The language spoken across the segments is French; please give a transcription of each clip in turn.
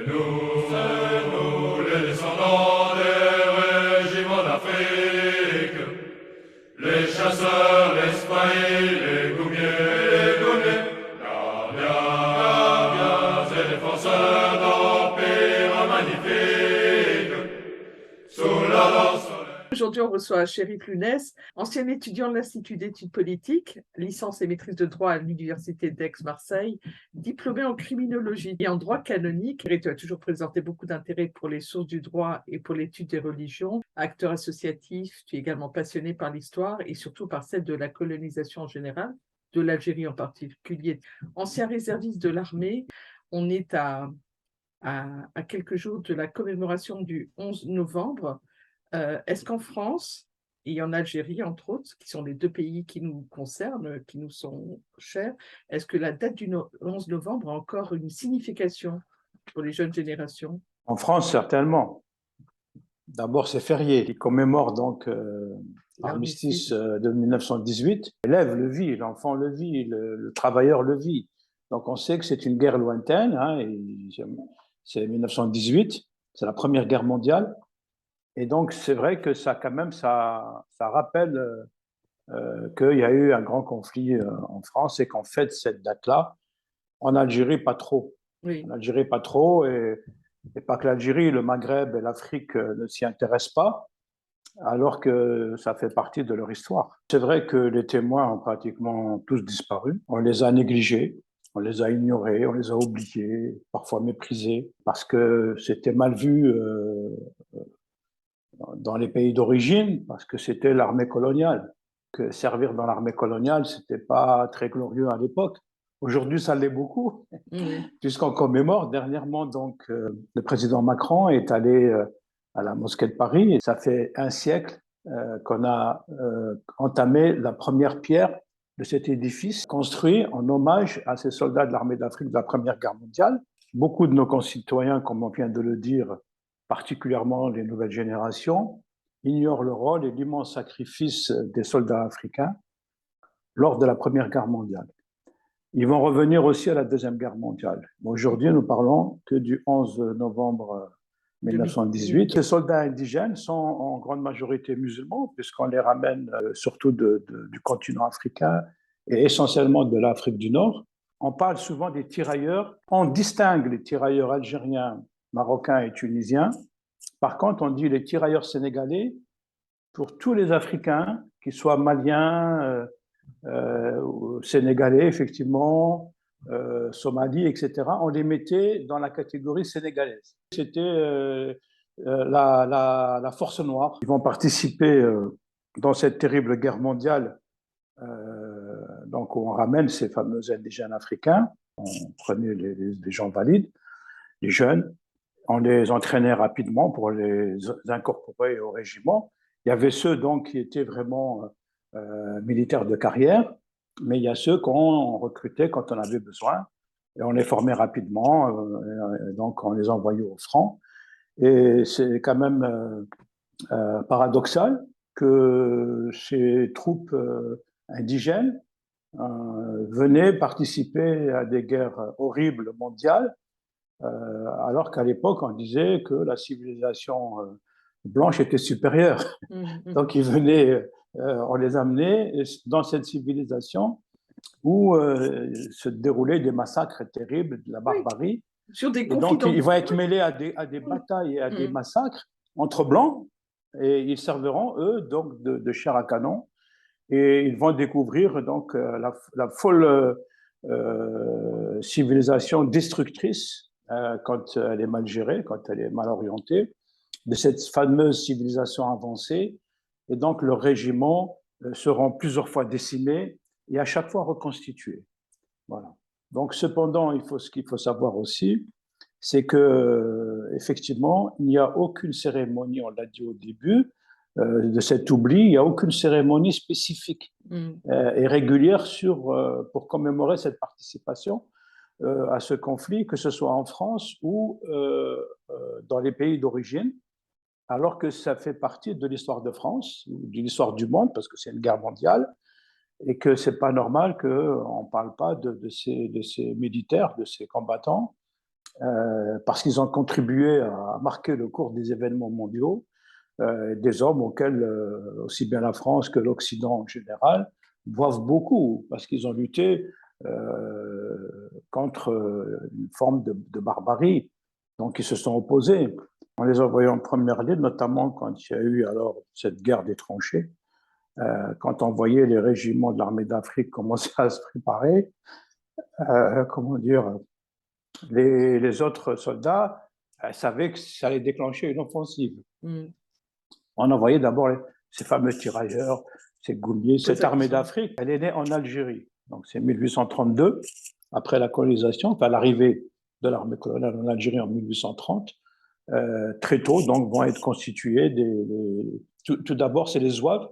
C'est nous les descendants des régiments d'Afrique, les chasseurs, les spahis, les goumiers, gardiens et défenseurs d'empire magnifique, sous la lance. Aujourd'hui, on reçoit Chérif Lounès, ancien étudiant de l'Institut d'études politiques, licence et maîtrise de droit à l'Université d'Aix-Marseille, diplômé en criminologie et en droit canonique. Et tu as toujours présenté beaucoup d'intérêt pour les sources du droit et pour l'étude des religions. Acteur associatif, tu es également passionné par l'histoire et surtout par celle de la colonisation en général, de l'Algérie en particulier. Ancien réserviste de l'armée, on est à quelques jours de la commémoration du 11 novembre. Est-ce qu'en France et en Algérie, entre autres, qui sont les deux pays qui nous concernent, qui nous sont chers, est-ce que la date du 11 novembre a encore une signification pour les jeunes générations? En France, certainement. D'abord, c'est férié. Il commémore donc l'armistice de 1918. L'élève le vit, l'enfant le vit, le travailleur le vit. Donc, on sait que c'est une guerre lointaine. C'est 1918, c'est la Première Guerre mondiale. Et donc, c'est vrai que ça, quand même, ça rappelle qu'il y a eu un grand conflit en France et qu'en fait, cette date-là, en Algérie, pas trop. Oui. En Algérie, pas trop. Et pas que l'Algérie, le Maghreb et l'Afrique ne s'y intéressent pas, alors que ça fait partie de leur histoire. C'est vrai que les témoins ont pratiquement tous disparu. On les a négligés, on les a ignorés, on les a oubliés, parfois méprisés, parce que c'était mal vu dans les pays d'origine, parce que c'était l'armée coloniale. Que servir dans l'armée coloniale, c'était pas très glorieux à l'époque. Aujourd'hui, ça l'est beaucoup, puisqu'on commémore. Dernièrement, donc, le président Macron est allé à la mosquée de Paris. Et ça fait un siècle qu'on a entamé la première pierre de cet édifice construit en hommage à ces soldats de l'armée d'Afrique de la Première Guerre mondiale. Beaucoup de nos concitoyens, comme on vient de le dire, particulièrement les nouvelles générations, ignorent le rôle et l'immense sacrifice des soldats africains lors de la Première Guerre mondiale. Ils vont revenir aussi à la Deuxième Guerre mondiale. Aujourd'hui, nous parlons que du 11 novembre 1918. Les soldats indigènes sont en grande majorité musulmans, puisqu'on les ramène surtout du continent africain et essentiellement de l'Afrique du Nord. On parle souvent des tirailleurs. On distingue les tirailleurs algériens, marocains et tunisiens. Par contre, on dit les tirailleurs sénégalais pour tous les Africains, qu'ils soient maliens, sénégalais, effectivement, Somalie, etc., on les mettait dans la catégorie sénégalaise. C'était la force noire. Ils vont participer dans cette terrible guerre mondiale. Donc, on ramène ces fameux indigènes africains. On prenait les gens valides, les jeunes. On les entraînait rapidement pour les incorporer au régiment. Il y avait ceux donc qui étaient vraiment militaires de carrière, mais il y a ceux qu'on recrutait quand on avait besoin et on les formait rapidement, donc on les envoyait au front. Et c'est quand même paradoxal que ces troupes indigènes venaient participer à des guerres horribles mondiales, alors qu'à l'époque, on disait que la civilisation blanche était supérieure. Donc, ils venaient, on les amenait dans cette civilisation où se déroulaient des massacres terribles, de la barbarie. Sur des et donc, ils vont être mêlés à des batailles et à des massacres entre blancs, et ils serviront, eux, donc, de chair à canon. Et ils vont découvrir donc la folle civilisation destructrice quand elle est mal gérée, quand elle est mal orientée, de cette fameuse civilisation avancée. Et donc, leurs régiments seront plusieurs fois décimés et à chaque fois reconstitués. Voilà. Donc, cependant, ce qu'il faut savoir aussi, c'est que effectivement, il n'y a aucune cérémonie, on l'a dit au début, de cet oubli, il n'y a aucune cérémonie spécifique et régulière pour commémorer cette participation à ce conflit, que ce soit en France ou dans les pays d'origine, alors que ça fait partie de l'histoire de France, de l'histoire du monde, parce que c'est une guerre mondiale, et que ce n'est pas normal qu'on ne parle pas de ces militaires, de ces combattants, parce qu'ils ont contribué à marquer le cours des événements mondiaux, des hommes auxquels aussi bien la France que l'Occident en général doivent beaucoup, parce qu'ils ont lutté contre une forme de barbarie, donc ils se sont opposés. On les a envoyés en première ligne, notamment quand il y a eu alors cette guerre des tranchées, quand on voyait les régiments de l'armée d'Afrique commencer à se préparer, comment dire, les autres soldats savaient que ça allait déclencher une offensive. On envoyait d'abord ces fameux tirailleurs, ces goumiers, cette armée d'Afrique. Elle est née en Algérie, donc c'est 1832, après la colonisation, enfin l'arrivée de l'armée coloniale en Algérie en 1830. Très tôt, donc, vont être constitués tout d'abord, c'est les Zouaves.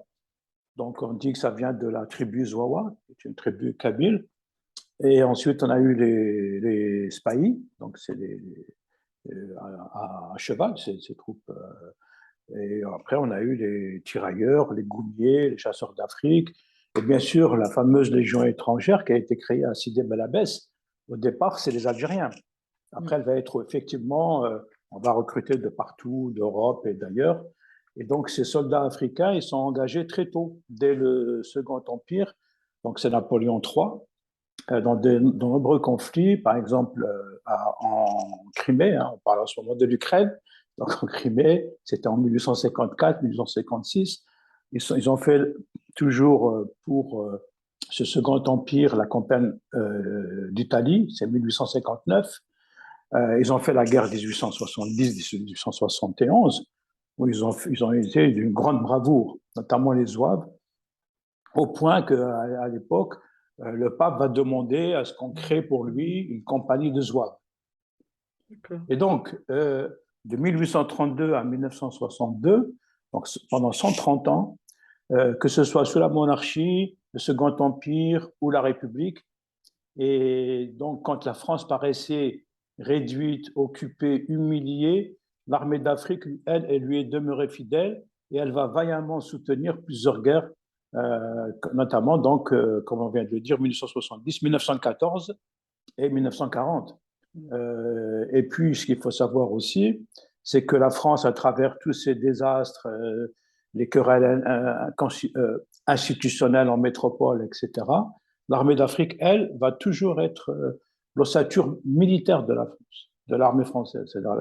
Donc, on dit que ça vient de la tribu Zouawa, qui est une tribu kabyle. Et ensuite, on a eu les Spahis, donc c'est à cheval, ces troupes. Et après, on a eu les tirailleurs, les goumiers, les chasseurs d'Afrique, et bien sûr, la fameuse Légion étrangère qui a été créée à Sidi Bel Abbès. Au départ, c'est les Algériens. Après, elle va être effectivement, on va recruter de partout, d'Europe et d'ailleurs. Et donc, ces soldats africains, ils sont engagés très tôt, dès le Second Empire. Donc, c'est Napoléon III, dans de nombreux conflits, par exemple en Crimée, on parle en ce moment de l'Ukraine. Donc, en Crimée, c'était en 1854, 1856. Ils ont fait toujours pour ce Second Empire la campagne d'Italie, c'est 1859. Ils ont fait la guerre 1870-1871, où ils ont été d'une grande bravoure, notamment les Zouaves, au point qu'à l'époque, le pape va demander à ce qu'on crée pour lui une compagnie de Zouaves. Et donc, de 1832 à 1962, donc pendant 130 ans, que ce soit sous la monarchie, le Second Empire ou la République, et donc quand la France paraissait réduite, occupée, humiliée, l'armée d'Afrique, elle lui est demeurée fidèle et elle va vaillamment soutenir plusieurs guerres, notamment, donc, comme on vient de le dire, 1970, 1914 et 1940. Et puis, ce qu'il faut savoir aussi, c'est que la France, à travers tous ces désastres, les querelles institutionnelles en métropole, etc., l'armée d'Afrique, elle, va toujours être l'ossature militaire de la France, de l'armée française. C'est-à-dire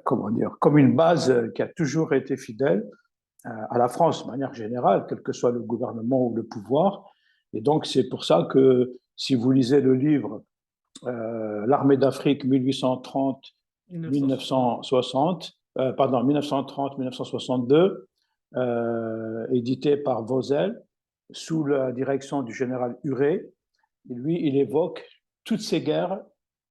comment dire, comme une base qui a toujours été fidèle à la France, de manière générale, quel que soit le gouvernement ou le pouvoir. Et donc, c'est pour ça que si vous lisez le livre L'armée d'Afrique 1830-1960, 1930-1962, édité par Vauzel, sous la direction du général Huré. Lui, il évoque toutes ces guerres,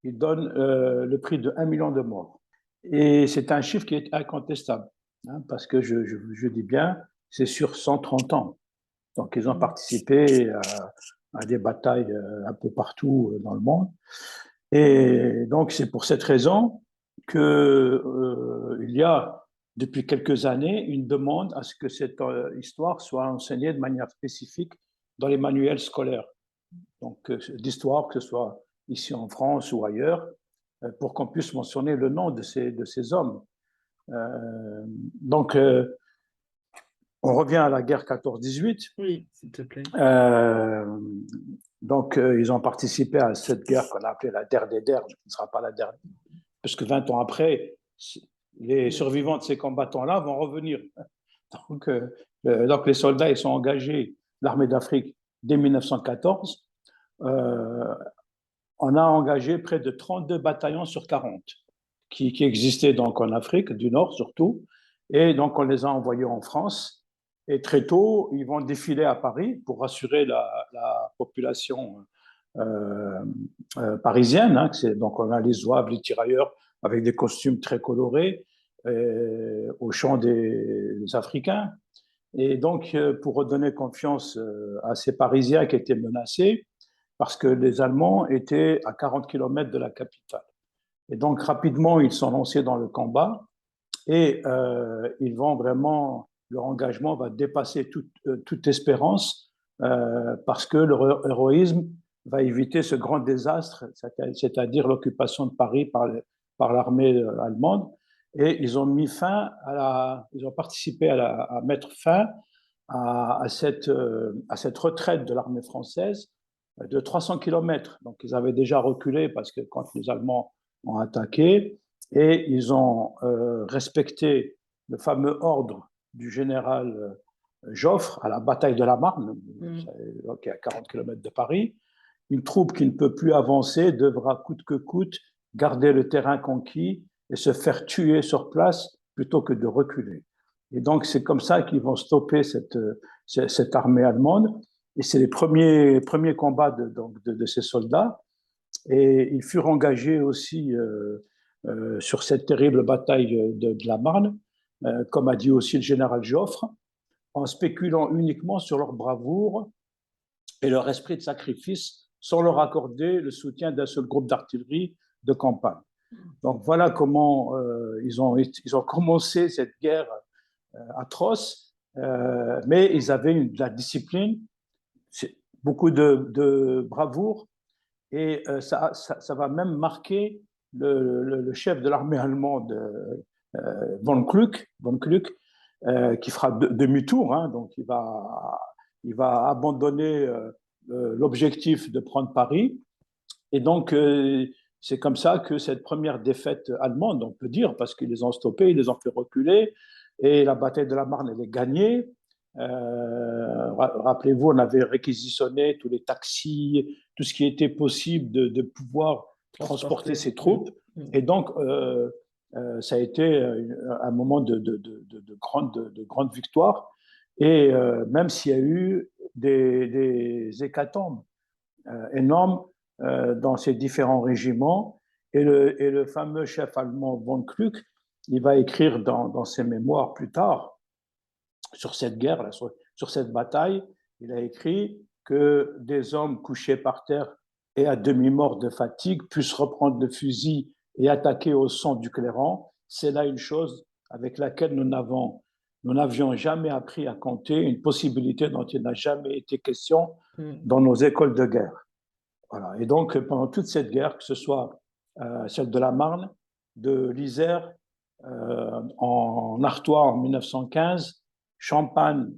il donne le prix de 1 million de morts. Et c'est un chiffre qui est incontestable, hein, parce que je dis bien, c'est sur 130 ans. Donc, ils ont participé à des batailles un peu partout dans le monde. Et donc, c'est pour cette raison qu'il y a, depuis quelques années, une demande à ce que cette histoire soit enseignée de manière spécifique dans les manuels scolaires. Donc, d'histoire, que ce soit ici en France ou ailleurs, pour qu'on puisse mentionner le nom de ces hommes. Donc, on revient à la guerre 14-18. Oui, s'il te plaît. Donc, ils ont participé à cette guerre qu'on a appelée la Der des Der, qui ne sera pas la dernière, parce que 20 ans après, les survivants de ces combattants-là vont revenir. Donc, les soldats, ils sont engagés, l'armée d'Afrique, dès 1914. On a engagé près de 32 bataillons sur 40 qui existaient donc en Afrique du Nord surtout. Et donc, on les a envoyés en France. Et très tôt, ils vont défiler à Paris pour rassurer la population parisienne. Hein. Donc, on a les Zouaves, les tirailleurs, avec des costumes très colorés, au champ des Africains. Et donc, pour redonner confiance à ces Parisiens qui étaient menacés, parce que les Allemands étaient à 40 km de la capitale. Et donc, rapidement, ils sont lancés dans le combat et ils vont vraiment, leur engagement va dépasser toute espérance parce que leur héroïsme va éviter ce grand désastre, c'est-à-dire l'occupation de Paris par l'armée allemande. Et ils ont mis fin ils ont participé à mettre fin à cette retraite de l'armée française de 300 km. Donc, ils avaient déjà reculé parce que quand les Allemands ont attaqué, et ils ont respecté le fameux ordre du général Joffre à la bataille de la Marne, qui est à 40 km de Paris. Une troupe qui ne peut plus avancer devra coûte que coûte garder le terrain conquis et se faire tuer sur place plutôt que de reculer. Et donc, c'est comme ça qu'ils vont stopper cette armée allemande. Et c'est les premiers combats de ces soldats. Et ils furent engagés aussi sur cette terrible bataille de la Marne, comme a dit aussi le général Joffre, en spéculant uniquement sur leur bravoure et leur esprit de sacrifice, sans leur accorder le soutien d'un seul groupe d'artillerie de campagne. Donc voilà comment ils ont commencé cette guerre atroce, mais ils avaient de la discipline, beaucoup de bravoure, et ça va même marquer le chef de l'armée allemande, von Kluck, qui fera demi-tour, hein, donc il va abandonner l'objectif de prendre Paris. Et donc, c'est comme ça que cette première défaite allemande, on peut dire, parce qu'ils les ont stoppés, ils les ont fait reculer, et la bataille de la Marne, elle est gagnée. Rappelez-vous, on avait réquisitionné tous les taxis, tout ce qui était possible de pouvoir transporter ces troupes. Et donc, ça a été un moment de grande victoire. Et même s'il y a eu des hécatombes énormes dans ces différents régiments, et le fameux chef allemand von Kluck, il va écrire dans ses mémoires plus tard sur cette guerre, là, sur cette bataille, il a écrit que des hommes couchés par terre et à demi-morts de fatigue puissent reprendre le fusil et attaquer au son du clairon. C'est là une chose avec laquelle nous n'avions jamais appris à compter, une possibilité dont il n'a jamais été question dans nos écoles de guerre. Voilà. Et donc, pendant toute cette guerre, que ce soit celle de la Marne, de l'Isère, en Artois en 1915, Champagne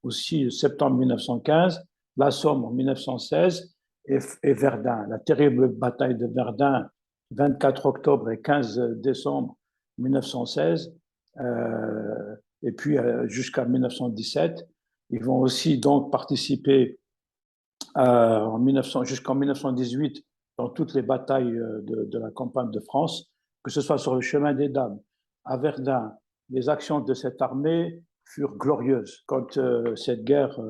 aussi septembre 1915, la Somme en 1916 et Verdun. La terrible bataille de Verdun, 24 octobre et 15 décembre 1916, et puis jusqu'à 1917. Ils vont aussi donc participer jusqu'en 1918 dans toutes les batailles de la campagne de France, que ce soit sur le chemin des Dames, à Verdun. Les actions de cette armée furent glorieuses. Quand cette guerre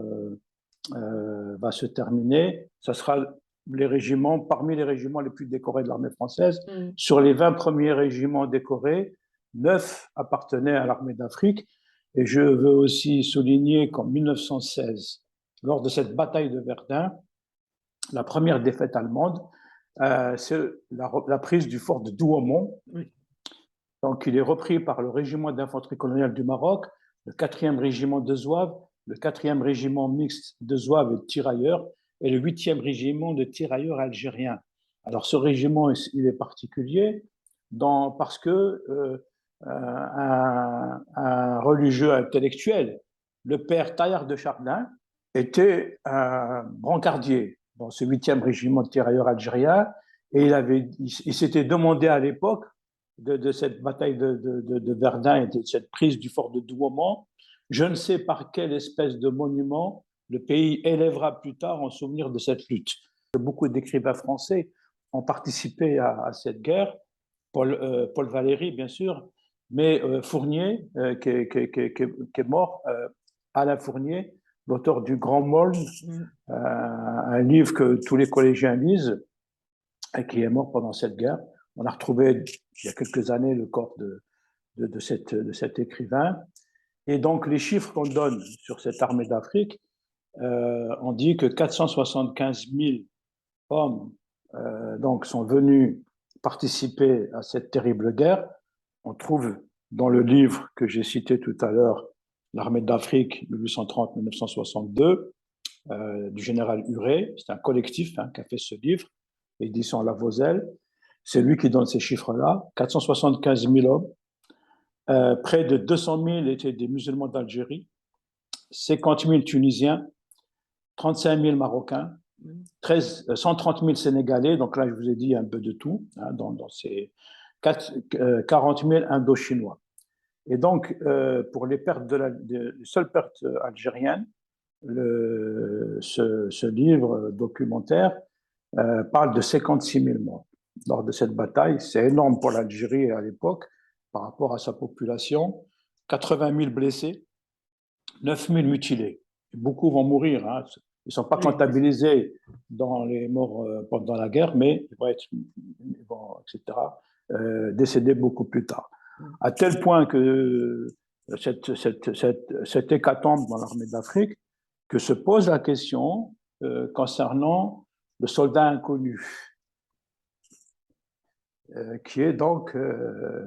va se terminer, ce sera parmi les régiments les plus décorés de l'armée française. Sur les 20 premiers régiments décorés, 9 appartenaient à l'armée d'Afrique. Et je veux aussi souligner qu'en 1916, lors de cette bataille de Verdun, la première défaite allemande, c'est la prise du fort de Douaumont. Donc, il est repris par le régiment d'infanterie coloniale du Maroc, le 4e régiment de Zouaves, le 4e régiment mixte de Zouaves et de tirailleurs, et le 8e régiment de tirailleurs algériens. Alors, ce régiment, il est particulier parce que un religieux intellectuel, le père Taillard de Chardin, était un brancardier dans ce 8e régiment de tirailleurs algériens, et il s'était demandé à l'époque de cette bataille de Verdun et de cette prise du fort de Douaumont, je ne sais par quelle espèce de monument le pays élèvera plus tard en souvenir de cette lutte. Beaucoup d'écrivains français ont participé à cette guerre, Paul Valéry bien sûr, mais Fournier, qui est mort, Alain Fournier, l'auteur du Grand Moln, un livre que tous les collégiens lisent, et qui est mort pendant cette guerre. On a retrouvé il y a quelques années le corps de cet écrivain. Et donc, les chiffres qu'on donne sur cette armée d'Afrique, on dit que 475 000 hommes donc, sont venus participer à cette terrible guerre. On trouve dans le livre que j'ai cité tout à l'heure, L'armée d'Afrique 1830-1962, du général Huré. C'est un collectif qui a fait ce livre, édition Lavozelle. C'est lui qui donne ces chiffres-là. 475 000 hommes. Près de 200 000 étaient des musulmans d'Algérie, 50 000 Tunisiens, 35 000 Marocains, 130 000 Sénégalais. Donc là, je vous ai dit un peu de tout, dans ces 40 000 Indo-Chinois. Et donc, pour les seules pertes algériennes, ce livre documentaire parle de 56 000 morts lors de cette bataille. C'est énorme pour l'Algérie à l'époque par rapport à sa population. 80 000 blessés, 9 000 mutilés. Beaucoup vont mourir. Ils ne sont pas comptabilisés dans les morts pendant la guerre, mais ils vont etc., décéder beaucoup plus tard. À tel point que cette hécatombe dans l'armée d'Afrique, que se pose la question concernant le soldat inconnu, qui est donc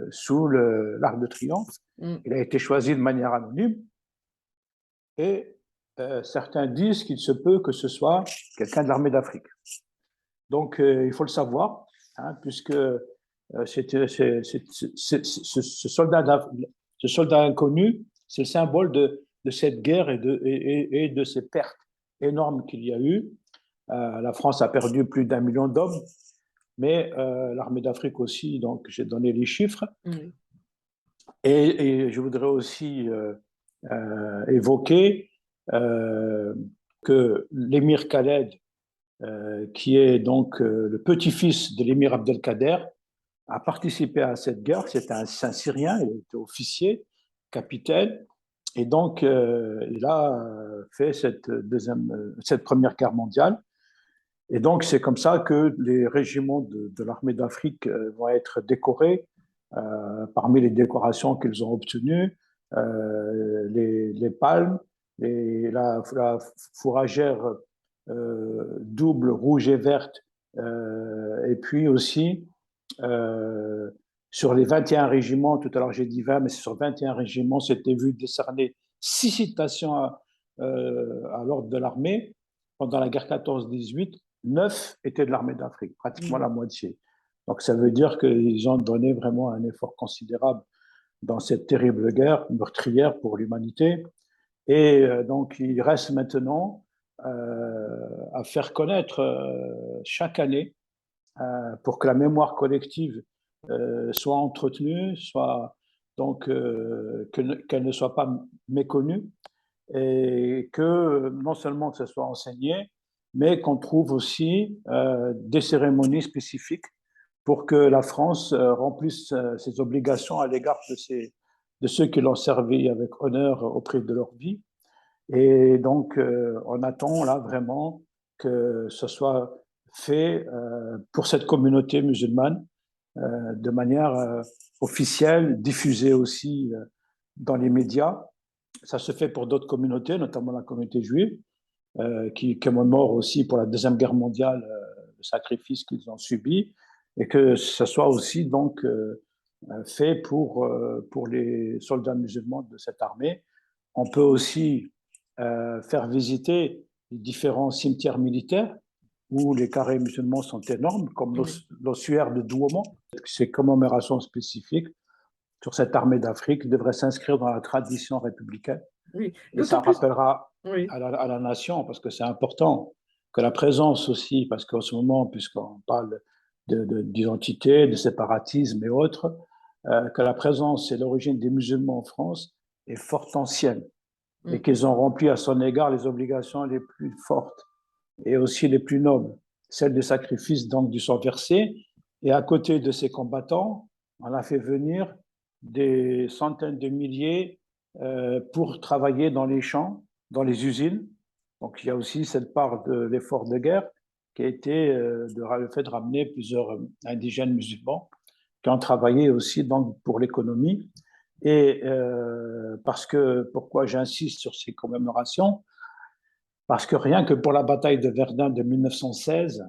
sous l'Arc de Triomphe. Il a été choisi de manière anonyme et certains disent qu'il se peut que ce soit quelqu'un de l'armée d'Afrique. Donc il faut le savoir, puisque ce soldat inconnu, c'est le symbole de cette guerre et de ces pertes énormes qu'il y a eu. La France a perdu plus d'1 million d'hommes, mais l'armée d'Afrique aussi, donc j'ai donné les chiffres. Et je voudrais aussi évoquer que l'émir Khaled, qui est donc le petit-fils de l'émir Abdelkader, a participé à cette guerre. C'était un Syrien, il était officier, capitaine, et donc il a fait cette première guerre mondiale. Et donc c'est comme ça que les régiments de l'armée d'Afrique vont être décorés. Parmi les décorations qu'ils ont obtenues, les palmes, la fourragère double rouge et verte, et puis aussi sur les 21 régiments, tout à l'heure j'ai dit 20, mais c'est sur 21 régiments, c'était vu décerner 6 citations à l'ordre de l'armée. Pendant la guerre 14-18, 9 étaient de l'armée d'Afrique, pratiquement la moitié. Donc ça veut dire qu'ils ont donné vraiment un effort considérable dans cette terrible guerre meurtrière pour l'humanité. Et donc il reste maintenant à faire connaître chaque année pour que la mémoire collective soit entretenue, donc qu'elle ne soit pas méconnue, et que non seulement que ce soit enseigné, mais qu'on trouve aussi des cérémonies spécifiques pour que la France remplisse ses obligations à l'égard de ceux qui l'ont servi avec honneur au prix de leur vie. Et donc, on attend là vraiment que ce soit fait pour cette communauté musulmane de manière officielle, diffusée aussi dans les médias. Ça se fait pour d'autres communautés, notamment la communauté juive, qui commémore aussi pour la Deuxième Guerre mondiale le sacrifice qu'ils ont subi, et que ce soit aussi donc fait pour les soldats musulmans de cette armée. On peut aussi faire visiter les différents cimetières militaires où les carrés musulmans sont énormes, comme l'ossuaire de Douaumont. Ces commémorations spécifiques sur cette armée d'Afrique devraient s'inscrire dans la tradition républicaine. Oui. Et ça rappellera à la nation, parce que c'est important, que la présence aussi, parce qu'en ce moment, puisqu'on parle d'identité, de séparatisme et autres, que la présence et l'origine des musulmans en France est fort ancienne, et qu'ils ont rempli à son égard les obligations les plus fortes et aussi les plus nobles, celles du sacrifice, donc du sang versé. Et à côté de ces combattants, on a fait venir des centaines de milliers pour travailler dans les champs, dans les usines. Donc il y a aussi cette part de l'effort de guerre qui a été le fait de ramener plusieurs indigènes musulmans qui ont travaillé aussi donc, pour l'économie. Et pourquoi j'insiste sur ces commémorations? Parce que rien que pour la bataille de Verdun de 1916,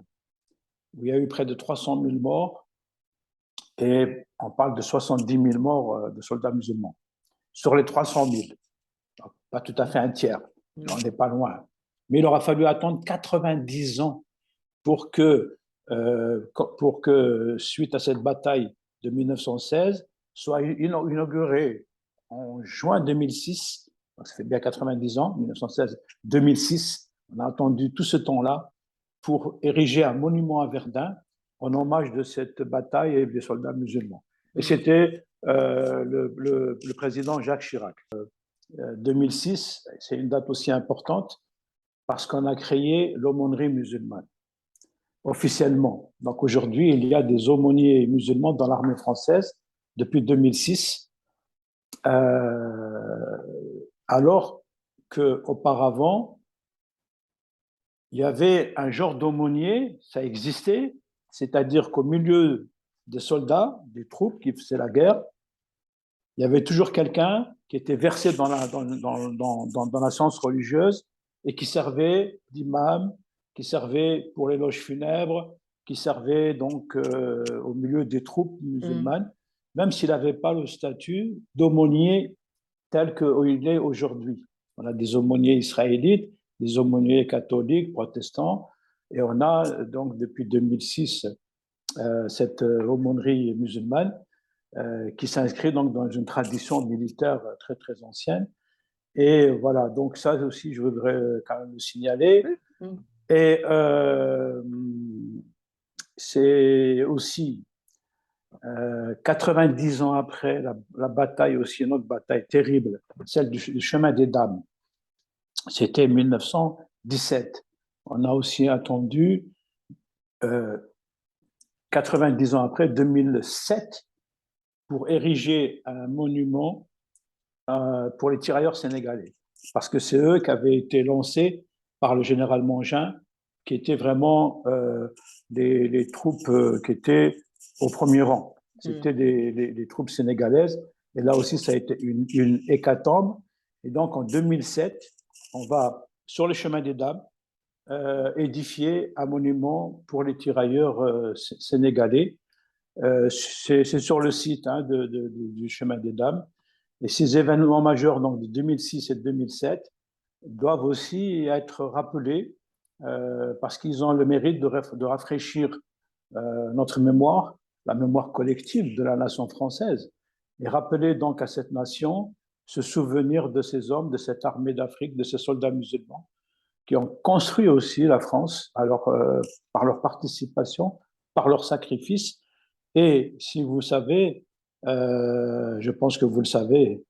où il y a eu près de 300 000 morts, et on parle de 70 000 morts de soldats musulmans. Sur les 300 000, pas tout à fait un tiers, on n'est pas loin. Mais il aura fallu attendre 90 ans pour que, suite à cette bataille de 1916, soit inaugurée en juin 2006, donc ça fait bien 90 ans, 1916-2006, on a attendu tout ce temps-là pour ériger un monument à Verdun en hommage de cette bataille et des soldats musulmans. Et c'était le président Jacques Chirac. 2006, c'est une date aussi importante parce qu'on a créé l'aumônerie musulmane officiellement. Donc aujourd'hui, il y a des aumôniers musulmans dans l'armée française depuis 2006, alors qu'auparavant, il y avait un genre d'aumônier, ça existait, c'est-à-dire qu'au milieu des soldats, des troupes qui faisaient la guerre, il y avait toujours quelqu'un qui était versé dans la science religieuse et qui servait d'imam, qui servait pour les loges funèbres, qui servait donc au milieu des troupes musulmanes, même s'il n'avait pas le statut d'aumônier tel qu'il est aujourd'hui. On a des aumôniers israélites, des aumôniers catholiques, protestants, et on a donc depuis 2006 cette aumônerie musulmane qui s'inscrit donc dans une tradition militaire très très ancienne. Et voilà, donc ça aussi je voudrais quand même le signaler. Et c'est aussi 90 ans après la bataille, aussi une autre bataille terrible, celle du chemin des Dames. C'était 1917. On a aussi attendu 90 ans après, 2007, pour ériger un monument pour les tirailleurs sénégalais. Parce que c'est eux qui avaient été lancés par le général Mangin, qui étaient vraiment les troupes qui étaient au premier rang. C'était des troupes sénégalaises. Et là aussi, ça a été une hécatombe. Et donc, en 2007, on va, sur le chemin des Dames, édifier un monument pour les tirailleurs sénégalais. C'est sur le site du chemin des Dames. Et ces événements majeurs donc, de 2006 et de 2007 doivent aussi être rappelés parce qu'ils ont le mérite de rafraîchir notre mémoire, la mémoire collective de la nation française, et rappeler donc à cette nation ce souvenir de ces hommes, de cette armée d'Afrique, de ces soldats musulmans qui ont construit aussi la France par leur participation, par leur sacrifice. Et si vous savez, je pense que vous le savez,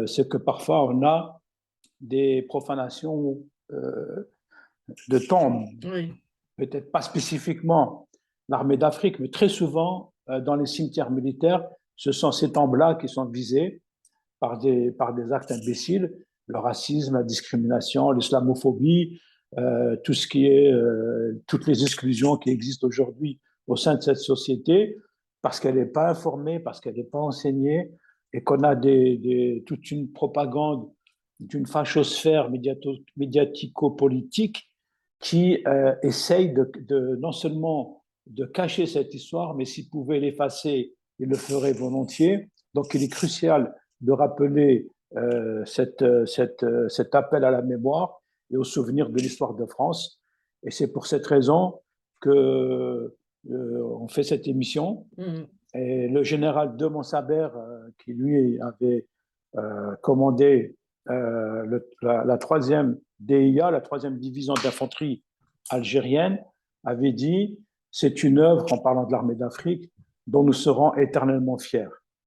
c'est que parfois on a des profanations de tombes, peut-être pas spécifiquement l'armée d'Afrique, mais très souvent dans les cimetières militaires, ce sont ces tombes-là qui sont visées par des actes imbéciles, le racisme, la discrimination, l'islamophobie, tout ce qui est, toutes les exclusions qui existent aujourd'hui au sein de cette société, parce qu'elle n'est pas informée, parce qu'elle n'est pas enseignée, et qu'on a toute une propagande d'une fachosphère médiatico-politique qui essaye non seulement de cacher cette histoire, mais s'il pouvait l'effacer, il le ferait volontiers. Donc il est crucial de rappeler cet appel à la mémoire et au souvenir de l'histoire de France. Et c'est pour cette raison qu'on fait cette émission. Et le général de Montsaber, qui lui avait commandé la 3e DIA, la 3e division d'infanterie algérienne, avait dit « C'est une œuvre, en parlant de l'armée d'Afrique, dont nous serons éternellement fiers ».